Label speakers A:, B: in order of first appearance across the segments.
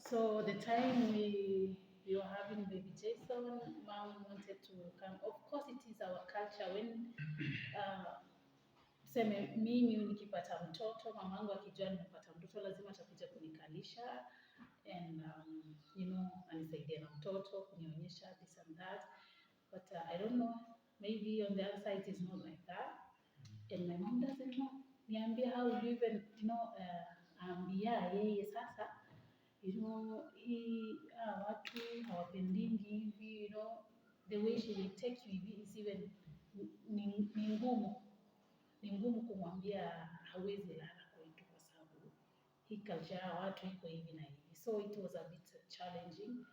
A: So the time we were having baby Jason, mom wanted to come. Of course, it is our culture when tuseme mimi nikipata mtoto, mamangu akijua nimepata mtoto lazima atakuja kunikalisha and anisaidia na mtoto kunionyesha this and that, but I don't know, maybe on the other side it is not like that and my mom doesn't know. Niambia how do you even ambia yeye sasa hii watu hawapendingi hivi, the way she will take you hivi is even ni ngumu kumwambia hawezi lala kwetu kwa sababu hii culture ya watu iko hivi na hivi, so it was a bit challenging,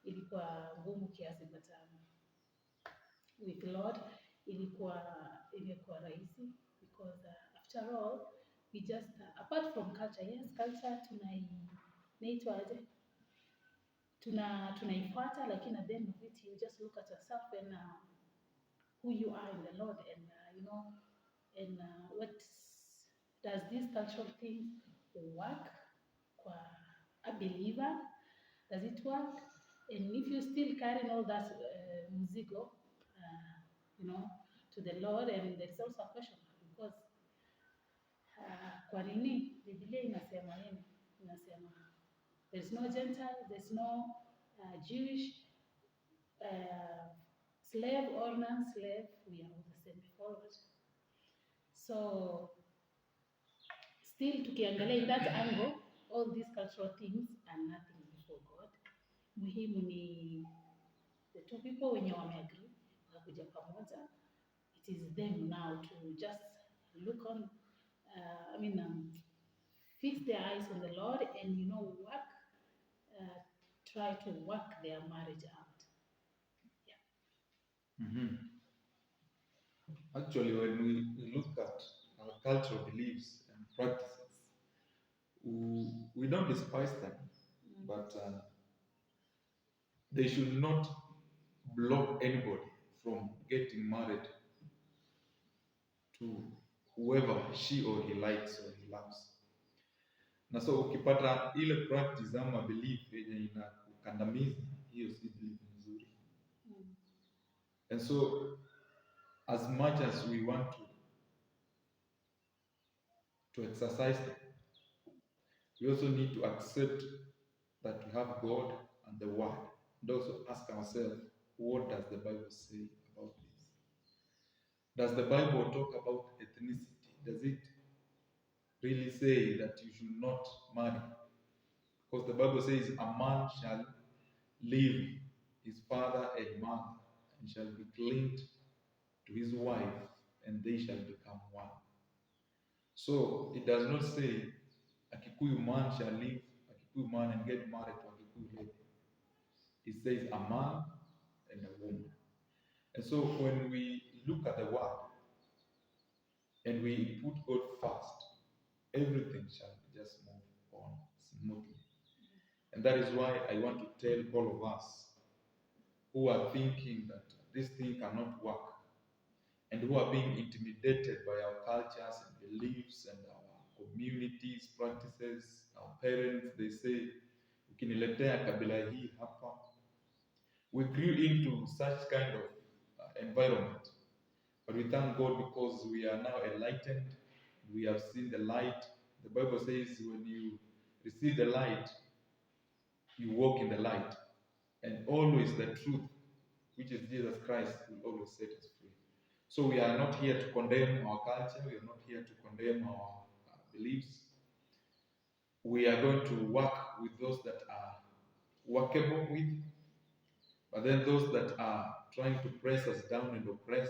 A: ilikuwa ngumu kiasi, but with Lord imekuwa rahisi because after all we just apart from culture, yes culture tunaitwaje, tunaifuata, lakini at the end of it you just look at yourself and who you are in the Lord and and what does this cultural thing work for a believer, does it work, and if you still carrying all that mzigo to the Lord, and there's also a question because kwa nini Biblia inasema nini? Inasema there's no Gentile, there's no Jewish, slave or non-slave, we are all the same before God. So still tukiangalia in that angle, all these cultural things are nothing before God. Muhimu ni the two people wenye wameagree wakakuja pamoja. It is them now to just look on, fix their eyes on the Lord and work, try to work their marriage out. Yeah.
B: Mm-hmm. Actually, when we look at our cultural beliefs and practices, we don't despise them, but they should not block anybody from getting married to whoever she or he likes or he loves. Na so ukipata ile practice ama belief yenye inakukandamiza, hiyo si belief nzuri. And so as much as we want to exercise them, we also need to accept that we have God and the Word, and also ask ourselves, what does the Bible say about this? Does the Bible talk about ethnicity? Does it really say that you should not marry? Because the Bible says a man shall leave his father and mother and shall be linked to his wife, and they shall become one. So it does not say a Kikuyu man shall leave a Kikuyu man and get married to a Kikuyu lady. It says a man and a woman. And so when we look at the word and we put God first, everything shall just move on smoothly. And that is why I want to tell all of us who are thinking that this thing cannot work and who are being intimidated by our cultures and beliefs and our communities, practices, our parents, they say, ukiniletea kabila hii hapa. We grew into such kind of environment. But we thank God because we are now enlightened. We have seen the light. The Bible says when you receive the light, you walk in the light. And always the truth, which is Jesus Christ, will always set us free. So we are not here to condemn our culture. We are not here to condemn our beliefs. We are going to work with those that are workable with. But then those that are trying to press us down and oppress,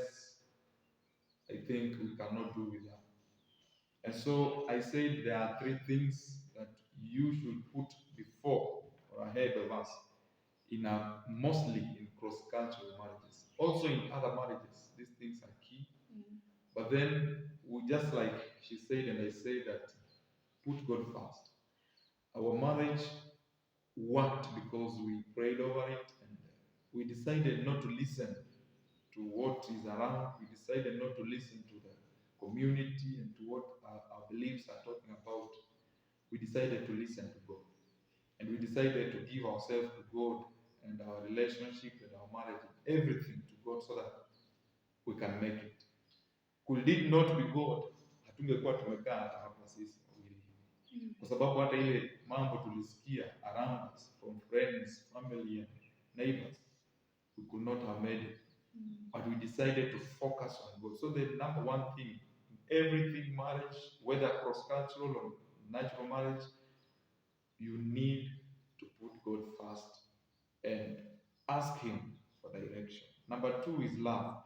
B: I think we cannot do with that. And so I said there are three things that you should put before or ahead of us mostly in cross-cultural marriages. Also in other marriages, these things are key. But then we just like she said and I say that put God first. Our marriage worked because we prayed over it and we decided not to listen to what is around. We decided not to listen to the community and to what our beliefs are talking about. We decided to listen to God. and we decided to give ourselves to God and our relationship and our marriage, everything to God so that we can make it. Could it not be God, hatungekuwa tumekaa hata hapa sisi wawili, kwa sababu hata ile mambo tulisikia around us from friends, family and neighbors, we could not have made it. But we decided to focus on God. So the number one thing in everything, marriage, whether cross-cultural or natural marriage, you need to put God first and ask Him for direction. Number two is love.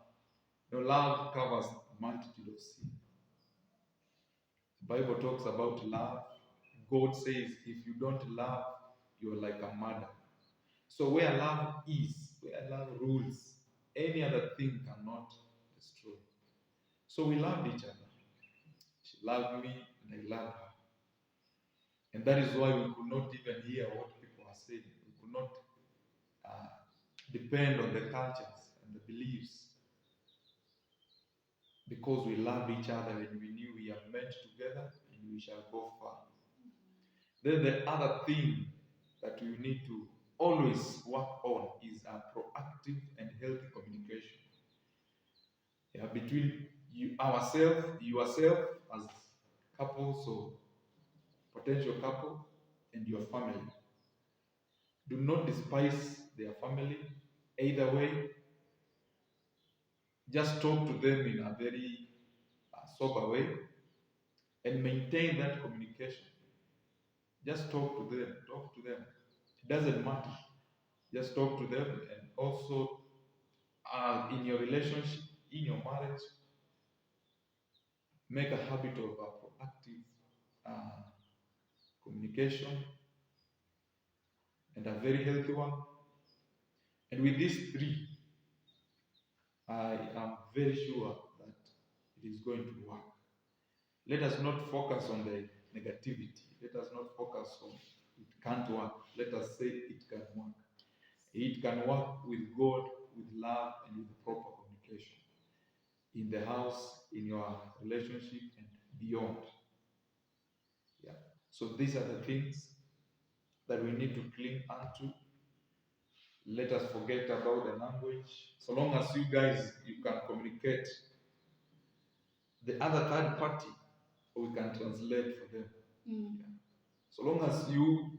B: Love covers a multitude of sin. The Bible talks about love. God says, if you don't love, you're like a murderer. So where love is, where love rules, any other thing cannot destroy. So we loved each other. She loved me and I loved her. And that is why we could not even hear what people are saying. We could not depend on the cultures and the beliefs, because we loved each other and we knew we are meant together and we shall go far. Then the other thing that we need to always work on is a proactive and healthy communication. Between yourself as couples or potential couple and your family. Do not despise their family either way. Just talk to them in a very sober way and maintain that communication. Just talk to them. It doesn't matter. Just talk to them, and also in your relationship, in your marriage, make a habit of a proactive communication and a very healthy one. And with these three, I am very sure that it is going to work. Let us not focus on the negativity. Let us not focus on it can't work. Let us say it can work. It can work with God, with love, and with proper communication in the house, in your relationship, and beyond. Yeah. So these are the things that we need to cling onto. Let us forget about the language. So long as you guys, you can communicate, the other third party, we can translate for them. Yeah. So long as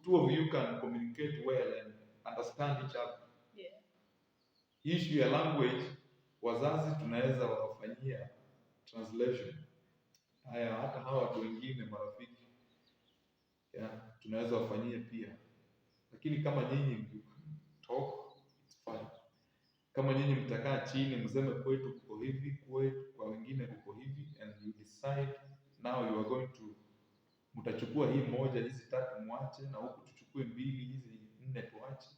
B: two of you can communicate well and understand each other.
A: Yeah.
B: Issue ya language, wazazi tunaweza wakafanyia translation. Haya, hata hawa watu wengine marafiki, yeah, tunaweza wafanyie pia. Lakini kama nyinyi you can talk, it's fine. Kama nyinyi mtakaa chini mseme kwetu kuko hivi, kwetu kwa wengine kuko hivi, and you decide now you are going to, mtachukua hii moja, hizi tatu mwache, na huku tuchukue mbili, hizi nne tuache.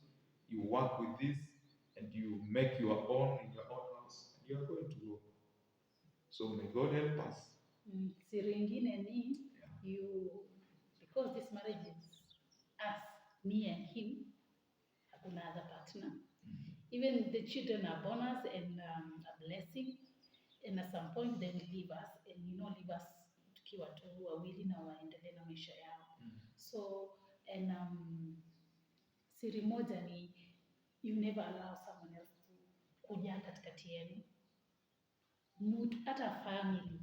B: You work with this and you make your own in your own house, and you are going to go. So may God help us.
A: Siri ingine ni because this marriage is us, me and him, hakuna other partner. Even the children are bonus and a blessing, and at some point they will leave us, and leave us tukiwa tu wawili na waendelee na maisha yao. So and siri moja ni you never allow someone else to kuja katikati yenu. Hata family,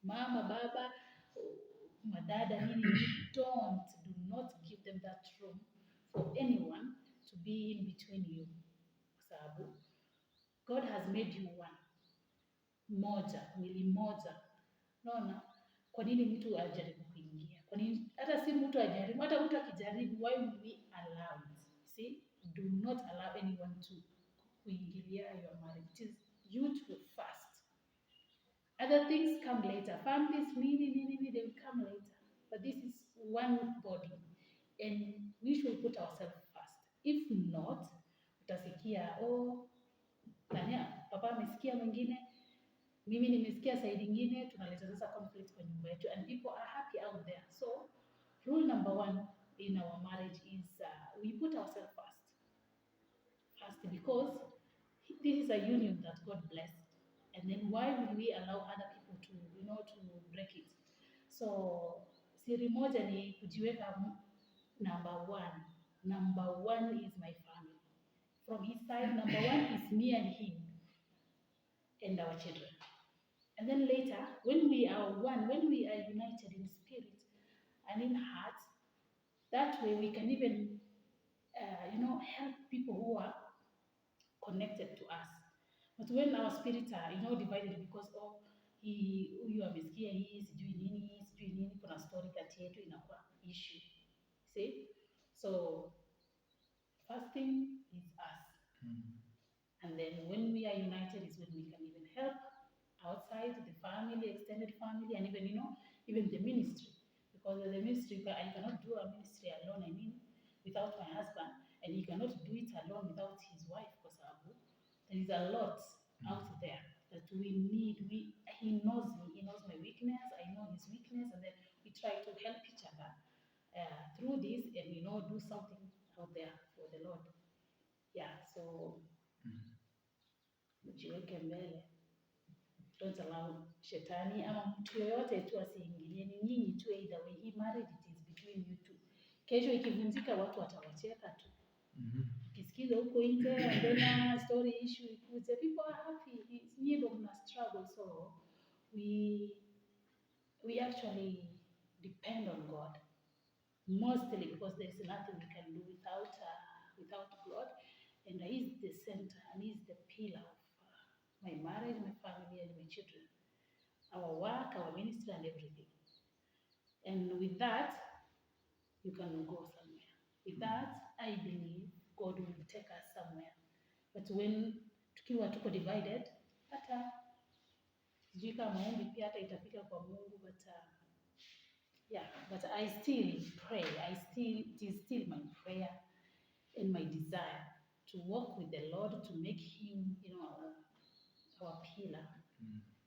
A: mama, baba, madada, nini, do not give them that room for anyone to be in between you. Sababu God has made you one, mwili moja. Unaona, kwa nini mtu ajaribu kuingia? Kwa nini hata si mtu ajaribu, hata mtu akijaribu, why would we allow it? See, do not allow anyone to kuingilia your marriage. It is you two first. Other things come later. Families, they will come later. But this is one body, and we should put ourselves first. If not, utasikia papa amesikia mwingine, mimi nimesikia side nyingine, tunaleta sasa conflict kwa nyumba yetu, and people are happy out there. So rule number 1 in our marriage is we put ourselves first, because this is a union that God blessed. And then why would we allow other people to to break it? So siri moja ni kujiweka Number one is my family. From his side, number one is me and him and our children. And then later, when we are one, when we are united in spirit and in heart, that way we can even, help people who are connected to us. But when our spirits are, divided because of huyu amesikia hii sijui nini, kuna story kati yetu inakuwa issue. See? So first thing is us. And then when we are united is when we can even help outside the family, extended family, and even the ministry. Because the ministry, I cannot do a ministry alone, without my husband, and he cannot do it alone without his wife, because there is a lot out there that we need. He knows me, he knows my weakness, I know his weakness, and then we try to help each other through this, and do something out there for the Lord. Yeah, so mjiweke mbele. Don't allow shetani ama mtu yoyote tu asiingilie. Ni nyinyi tu, either way. Hii marriage, it is between you two. Kesho ikivunjika watu watawacheka tu. Ukisikiza huko nje and then story issue ikuje, people are happy. Nyinyi ndo mna struggle, so we actually depend on God mostly, because there is nothing we can do without God, and He is the center and He is the pillar of my marriage, my family, and my children, our work, our ministry, and everything. And with that, you can go somewhere. With that, I believe God will take us somewhere. But when tukiwa tuko divided, hata sijui kama maombi pia hata itafika kwa Mungu, but but I still pray. It is still my prayer and my desire to walk with the Lord, to make Him, our pillar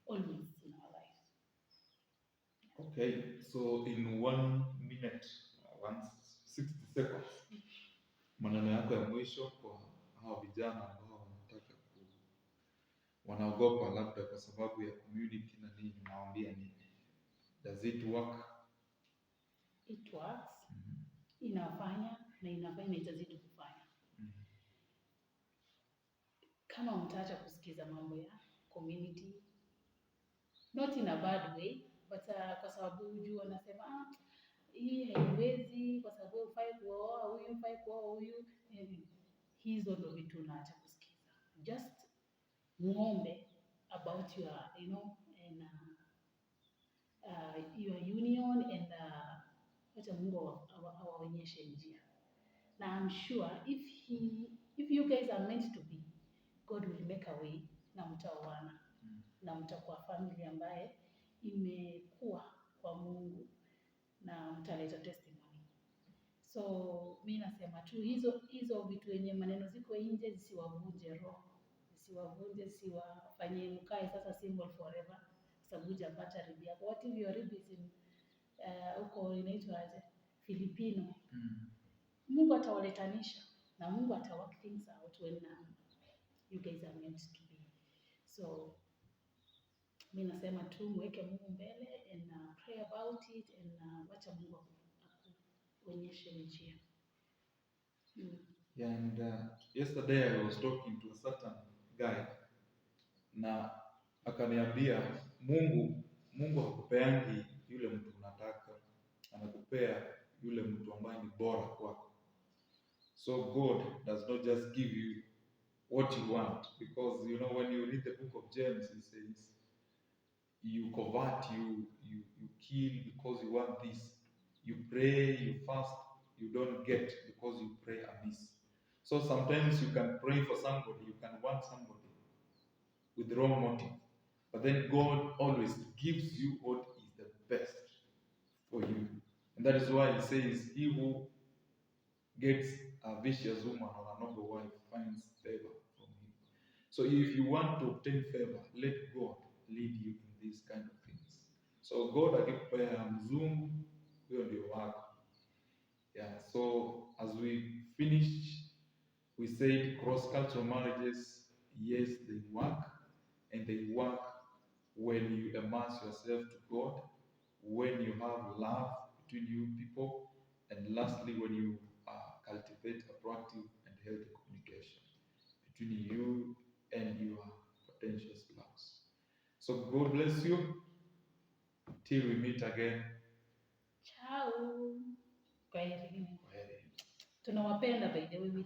A: always in our life.
B: Okay, so in 1 minute, 60 seconds, maneno yako ya mwisho kwa hao vijana ambao wanaogopa labda kwa sababu ya community na nini, naambia nini? Does it work?
A: It works. Inafanya na itazidi kufanya. Kama mtaacha kusikiza mambo ya community, not in a bad way, but kwa sababu hujui wanasema hii haiwezi, kwa sababu hufai kuoa huyu, hizo ndo vitu unaacha kusikiza. Just muombe about your, and your union, and wacha Mungu awaonyeshe njia. Na I'm sure if you guys are meant to be, God will make a way na mtaoana na mtakuwa family ambaye imekuwa kwa Mungu na mtaleta testimony. So mimi nasema tu hizo vitu yenye maneno ziko nje zisiwavunje roho, zisiwafanye mkae sasa single forever, sababu hujapata rib yako. What if your rib is in huko inaitwaje, Filipino? Mungu atawaletanisha na Mungu atawork things out when you guys are meant to be. So mimi nasema tu mweke Mungu mbele and pray about it, and wacha Mungu akuonyeshe njia.
B: Yeah, and yesterday I was talking to a certain guy na akaniambia Mungu hakupeangi yule mtu unataka, anakupea yule mtu ambaye ni bora kwako. So God does not just give you what you want, because when you read the book of James, it says you covet, you kill because you want this, you pray, you fast, you don't get because you pray amiss. So sometimes you can pray for somebody, you can want somebody with the wrong motive, but then God always gives you what is the best for you. And that is why He says, he who gets a vicious woman or a noble wife finds favor from Him. So if you want to obtain favor, let God lead you in these kind of things. So God akikupea mzungu, huyo ndio wako. Yeah, so as we finish, we said cross-cultural marriages, yes, they work, and they work when you immerse yourself to God, when you have love between you people, And lastly, when you cultivate a proactive and healthy communication between you and your potential spouse. So God bless you. Till we meet again.
A: Ciao. Kwaherini.
B: Kwaheri.
A: Tunawapenda by the way.